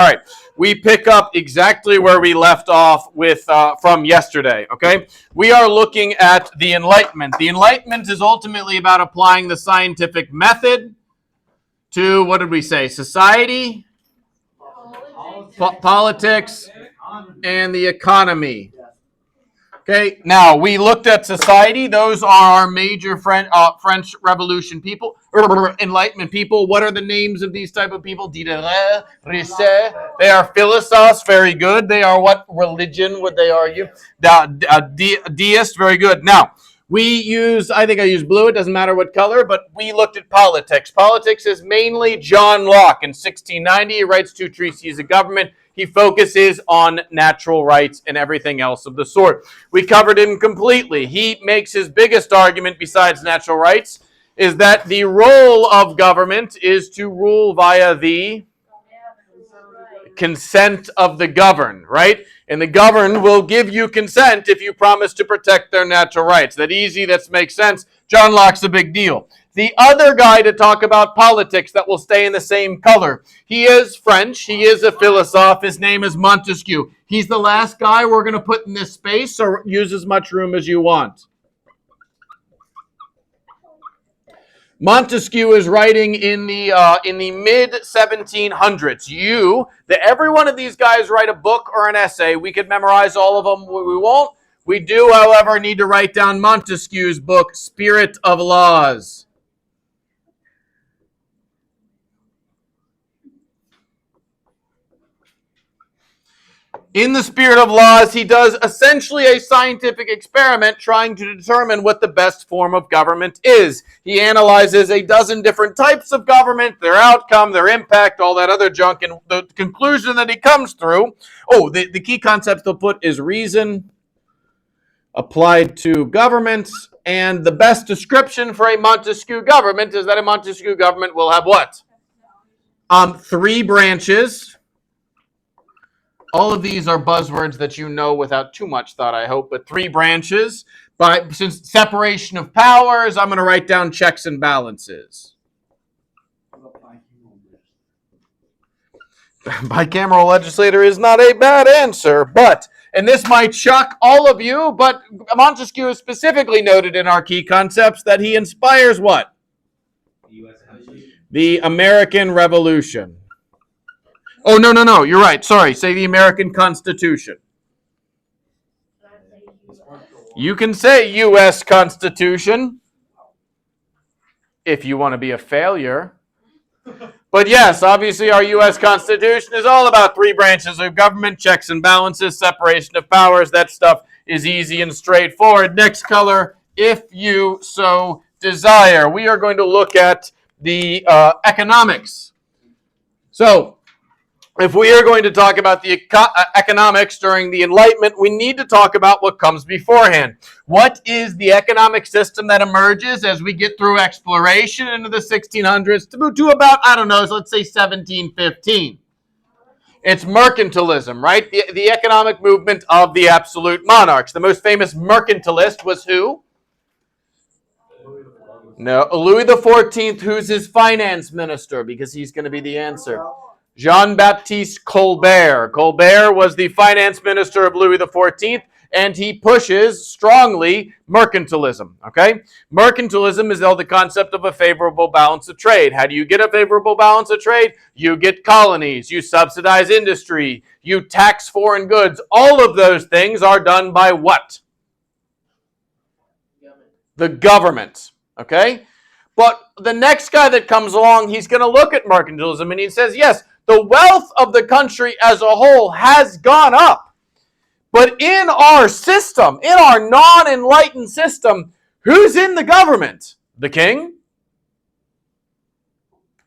All right, we pick up exactly where we left off with from yesterday, okay? We are looking at the Enlightenment. The Enlightenment is ultimately about applying the scientific method to, what did we say, society, politics, and the economy. Okay, now we looked at society. Those are our major French Revolution people, Enlightenment people. What are the names of these type of people? Diderot, Risset. They are philosophes. Very good. They are what religion would they argue? Deist. Very good. Now we use. I think I use blue. It doesn't matter what color. But we looked at politics. Politics is mainly John Locke. In 1690, he writes 2 treatises of government. He focuses on natural rights and everything else of the sort. We covered him completely. He makes his biggest argument besides natural rights is that the role of government is to rule via the consent of the governed, right? And the governed will give you consent if you promise to protect their natural rights. That easy, that makes sense. John Locke's a big deal. The other guy to talk about politics that will stay in the same color. He is French. He is a philosopher. His name is Montesquieu. He's the last guy we're going to put in this space, so use as much room as you want. Montesquieu is writing in the mid 1700s. Every one of these guys write a book or an essay. We could memorize all of them. We won't. We do, however, need to write down Montesquieu's book, Spirit of Laws. In the Spirit of Laws, he does essentially a scientific experiment trying to determine what the best form of government is. He analyzes a dozen different types of government, their outcome, their impact, all that other junk, and the conclusion that he comes through, the key concept they'll put is reason applied to governments, and the best description for a Montesquieu government is that a Montesquieu government will have what? 3 branches. All of these are buzzwords that you know without too much thought, I hope, but 3 branches. But since separation of powers, I'm going to write down checks and balances. Bicameral legislator is not a bad answer, but, and this might shock all of you, but Montesquieu is specifically noted in our key concepts that he inspires what? The American Revolution. Oh, no, you're right. Sorry, say the American Constitution. You can say U.S. Constitution if you want to be a failure. But yes, obviously our U.S. Constitution is all about 3 branches of government, checks and balances, separation of powers. That stuff is easy and straightforward. Next color, if you so desire. We are going to look at the economics. So, if we are going to talk about the economics during the Enlightenment, we need to talk about what comes beforehand. What is the economic system that emerges as we get through exploration into the 1600s to about, let's say 1715? It's mercantilism, right? The economic movement of the absolute monarchs. The most famous mercantilist was who? No, Louis XIV, who's his finance minister, because he's going to be the answer. Jean-Baptiste Colbert. Colbert was the finance minister of Louis XIV, and he pushes strongly mercantilism, okay? Mercantilism is the concept of a favorable balance of trade. How do you get a favorable balance of trade? You get colonies, you subsidize industry, you tax foreign goods. All of those things are done by what? The government, okay? But the next guy that comes along, he's going to look at mercantilism, and he says, yes, the wealth of the country as a whole has gone up. But in our system, in our non-enlightened system, who's in the government? The king?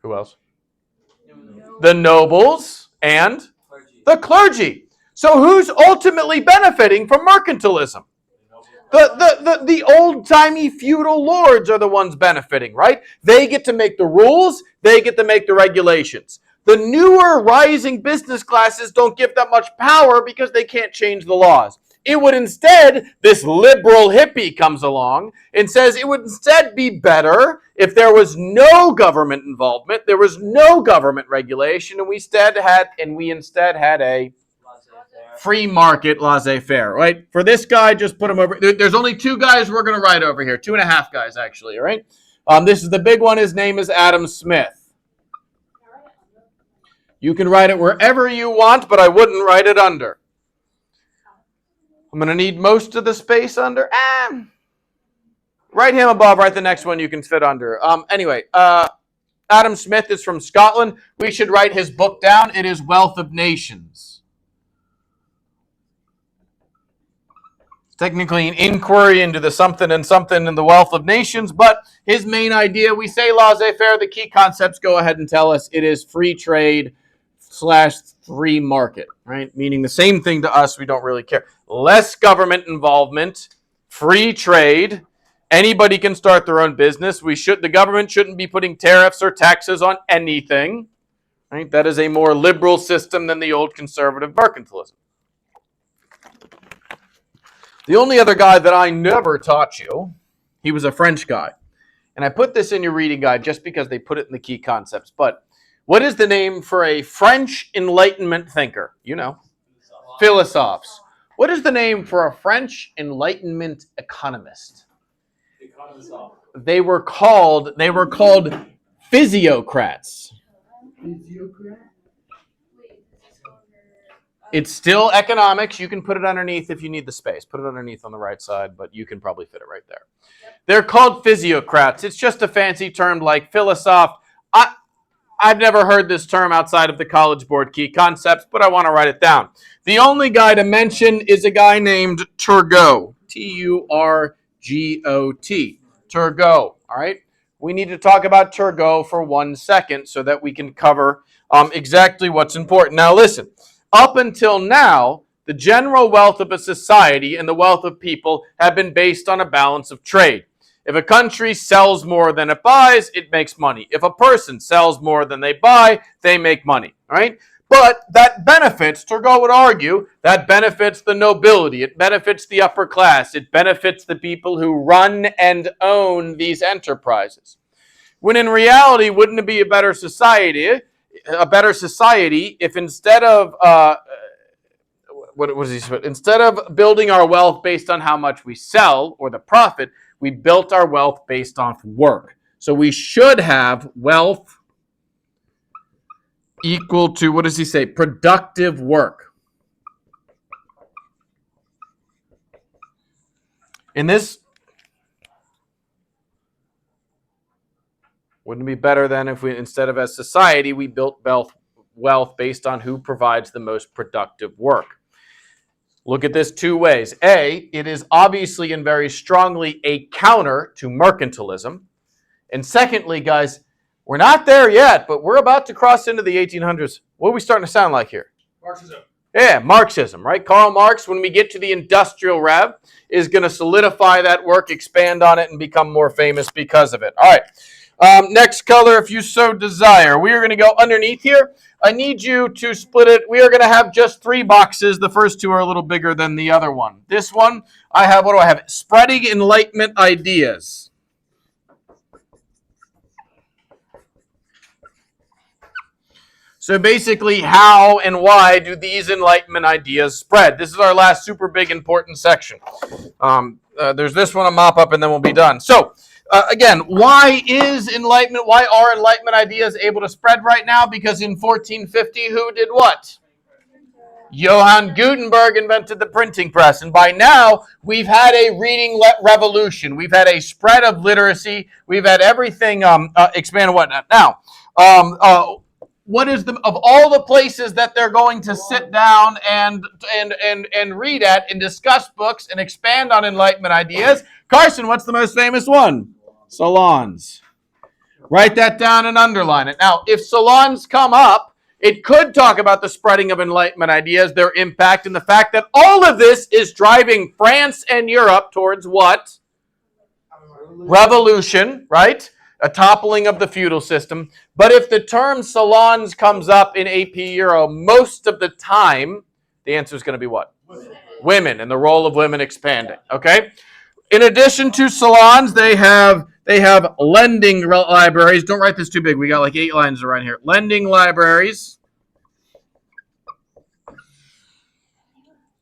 Who else? The nobles and the clergy. So who's ultimately benefiting from mercantilism? The old-timey feudal lords are the ones benefiting, right? They get to make the rules. They get to make the regulations. The newer rising business classes don't give that much power because they can't change the laws. It would instead, this liberal hippie comes along and says it would instead be better if there was no government involvement, there was no government regulation, and we instead had a free market laissez-faire, right? For this guy, just put him over. There's only two guys we're going to write over here, 2.5 guys actually, all right? This is the big one. His name is Adam Smith. You can write it wherever you want, but I wouldn't write it under. I'm going to need most of the space under. Write him above, write the next one you can fit under. Anyway, Adam Smith is from Scotland. We should write his book down. It is Wealth of Nations. Technically an inquiry into the something and something in the wealth of nations, but his main idea, we say laissez-faire, the key concepts go ahead and tell us it is free trade / free market, right? Meaning the same thing to us, we don't really care. Less government involvement, free trade, anybody can start their own business. The government shouldn't be putting tariffs or taxes on anything, right? That is a more liberal system than the old conservative mercantilism. The only other guy that I never taught you, he was a French guy. And I put this in your reading guide just because they put it in the key concepts. But what is the name for a French Enlightenment thinker? You know, philosophes. What is the name for a French Enlightenment economist? They were called physiocrats. Physiocrat? It's still economics. You can put it underneath if you need the space. Put it underneath on the right side, but you can probably fit it right there. Yep. They're called physiocrats. It's just a fancy term like philosophe. I've never heard this term outside of the College Board key concepts, but I want to write it down. The only guy to mention is a guy named Turgot. Turgot. Turgot, all right? We need to talk about Turgot for 1 second so that we can cover exactly what's important. Now listen. Up until now, the general wealth of a society and the wealth of people have been based on a balance of trade. If a country sells more than it buys, it makes money. If a person sells more than they buy, they make money, right? But that benefits, Turgot would argue, that benefits the nobility. It benefits the upper class. It benefits the people who run and own these enterprises. When in reality, wouldn't it be a better society if instead of instead of building our wealth based on how much we sell or the profit, we built our wealth based off work. So we should have wealth equal to, what does he say? Productive work. In this, wouldn't it be better than if we, instead of as society, we built wealth based on who provides the most productive work? Look at this 2 ways. A, it is obviously and very strongly a counter to mercantilism. And secondly, guys, we're not there yet, but we're about to cross into the 1800s. What are we starting to sound like here? Marxism. Yeah, Marxism, right? Karl Marx, when we get to the Industrial Rev, is going to solidify that work, expand on it, and become more famous because of it. All right. Next color, if you so desire. We are going to go underneath here. I need you to split it. We are going to have just 3 boxes. The first 2 are a little bigger than the other one. This one, I have, what do I have? Spreading Enlightenment ideas. So basically, how and why do these Enlightenment ideas spread? This is our last super big important section. There's this one, a mop up, and then we'll be done. So, again, why are Enlightenment ideas able to spread right now? Because in 1450, who did what? Johann Gutenberg invented the printing press. And by now, we've had a reading revolution. We've had a spread of literacy. We've had everything expand and whatnot. Now, what is of all the places that they're going to sit down and read at and discuss books and expand on Enlightenment ideas? Carson, what's the most famous one? Salons. Write that down and underline it. Now, if salons come up, it could talk about the spreading of Enlightenment ideas, their impact, and the fact that all of this is driving France and Europe towards what? Revolution, right? A toppling of the feudal system. But if the term salons comes up in AP Euro most of the time, the answer is going to be what? women and the role of women expanding. Okay. In addition to salons, they have lending libraries. Don't write this too big. We got like 8 lines around here. Lending libraries.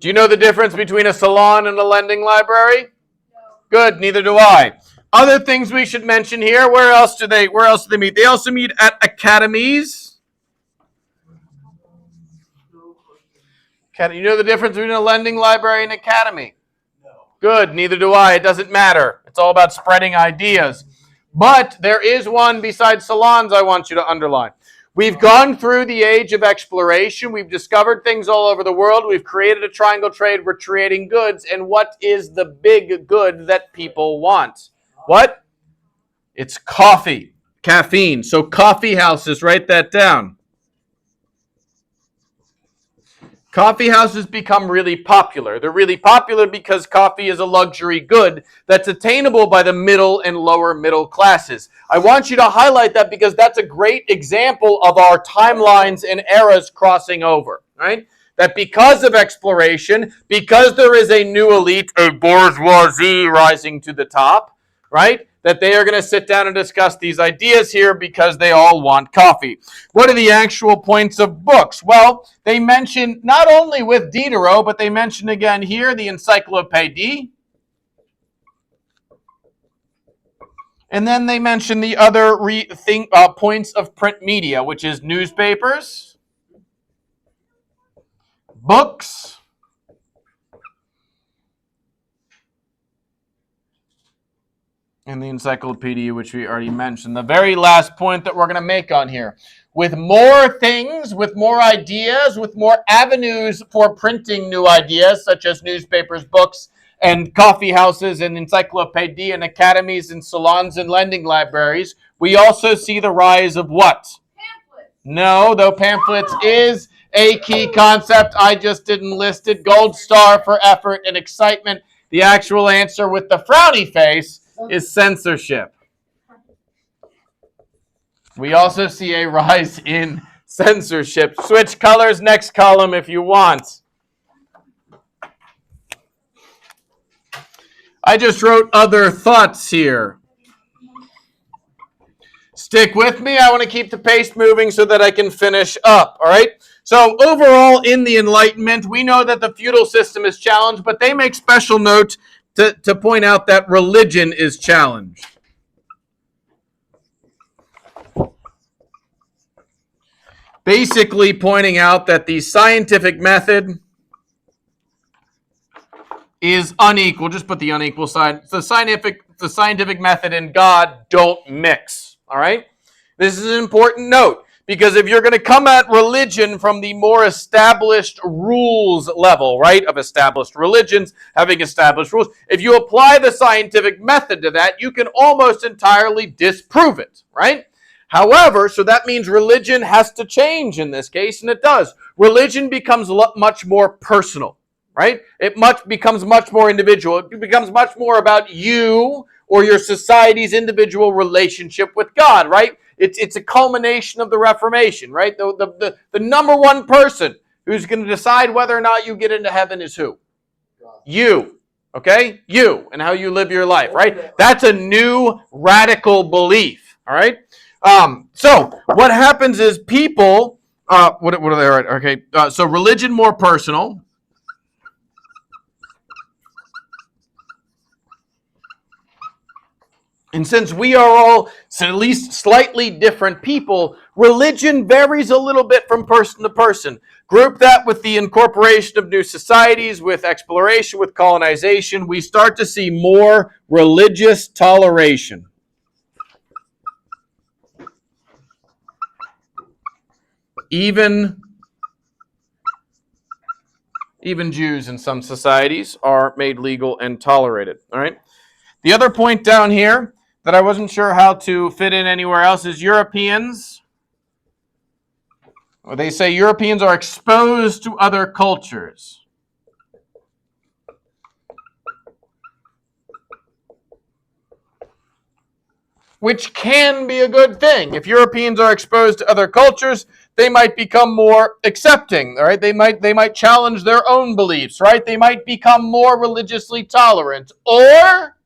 Do you know the difference between a salon and a lending library? No. Good, neither do I. Other things we should mention here. Where else do they meet? They also meet at academies. You know the difference between a lending library and academy? No. Good, neither do I. It doesn't matter. It's all about spreading ideas. But there is one besides salons I want you to underline. We've gone through the age of exploration. We've discovered things all over the world. We've created a triangle trade. We're creating goods. And what is the big good that people want? What? It's coffee, caffeine. So coffee houses, write that down. Coffee houses become really popular. They're really popular because coffee is a luxury good that's attainable by the middle and lower middle classes. I want you to highlight that because that's a great example of our timelines and eras crossing over, right? That because of exploration, because there is a new elite, a bourgeoisie rising to the top, right? That they are going to sit down and discuss these ideas here because they all want coffee. What are the actual points of books? Well, they mention not only with Diderot, but they mention again here the Encyclopédie. And then they mention the other points of print media, which is newspapers, books, and the encyclopedia, which we already mentioned. The very last point that we're going to make on here. With more things, with more ideas, with more avenues for printing new ideas, such as newspapers, books, and coffee houses, and encyclopedia, and academies, and salons, and lending libraries, we also see the rise of what? Pamphlets. No, though pamphlets is a key concept. I just didn't list it. Gold star for effort and excitement. The actual answer with the frowny face is censorship. We also see a rise in censorship. Switch colors, next column if you want. I just wrote other thoughts here. Stick with me. I want to keep the pace moving so that I can finish up. All right. So overall, in the Enlightenment, we know that the feudal system is challenged, but they make special note to point out that religion is challenged. Basically pointing out that the scientific method is unequal. Just put the unequal sign. The scientific method and God don't mix. All right? This is an important note. Because if you're going to come at religion from the more established rules level, right, of established religions, having established rules, if you apply the scientific method to that, you can almost entirely disprove it, right? However, so that means religion has to change in this case, and it does. Religion becomes much more personal, right? It becomes much more individual. It becomes much more about you or your society's individual relationship with God, right? It's a culmination of the Reformation, right? The number one person who's going to decide whether or not you get into heaven is who? God. You, okay? You, and how you live your life, right? That's a new radical belief, all right? So what happens is people, what are they, right? Okay, so religion more personal. And since we are all at least slightly different people, religion varies a little bit from person to person. Group that with the incorporation of new societies, with exploration, with colonization, we start to see more religious toleration. Even Jews in some societies are made legal and tolerated. All right. The other point down here that I wasn't sure how to fit in anywhere else is Europeans. They say Europeans are exposed to other cultures. Which can be a good thing. If Europeans are exposed to other cultures, they might become more accepting, right? They might challenge their own beliefs, right? They might become more religiously tolerant, or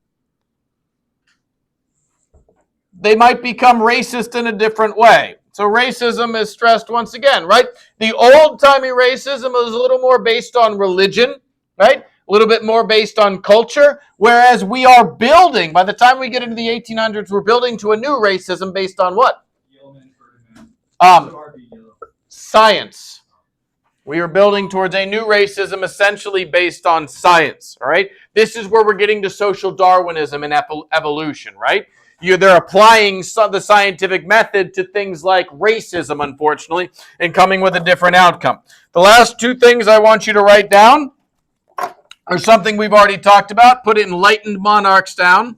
they might become racist in a different way. So racism is stressed once again, right? The old-timey racism was a little more based on religion, right? A little bit more based on culture, whereas we are building, by the time we get into the 1800s, we're building to a new racism based on what? Science. We are building towards a new racism essentially based on science, all right? This is where we're getting to social Darwinism and evolution, right? They're applying the scientific method to things like racism, unfortunately, and coming with a different outcome. The last two things I want you to write down are something we've already talked about. Put enlightened monarchs down.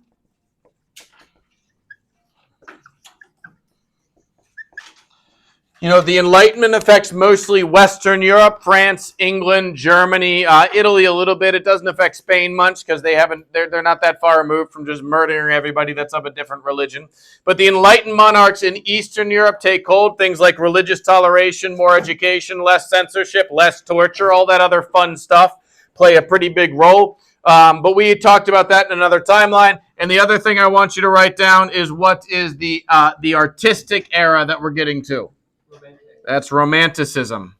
You know, the Enlightenment affects mostly Western Europe, France, England, Germany, Italy a little bit. It doesn't affect Spain much because they're not that far removed from just murdering everybody that's of a different religion. But the Enlightened monarchs in Eastern Europe take hold. Things like religious toleration, more education, less censorship, less torture, all that other fun stuff play a pretty big role. But we talked about that in another timeline. And the other thing I want you to write down is what is the artistic era that we're getting to. That's Romanticism.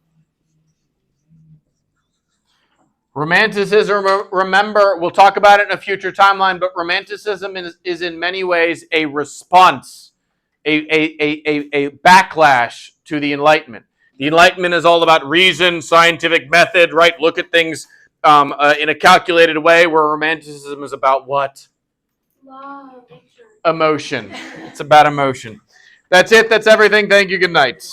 Romanticism, remember, we'll talk about it in a future timeline, but Romanticism is in many ways a response, a backlash to the Enlightenment. The Enlightenment is all about reason, scientific method, right? Look at things in a calculated way, where Romanticism is about what? Love. Emotion. It's about emotion. That's it. That's everything. Thank you. Good night.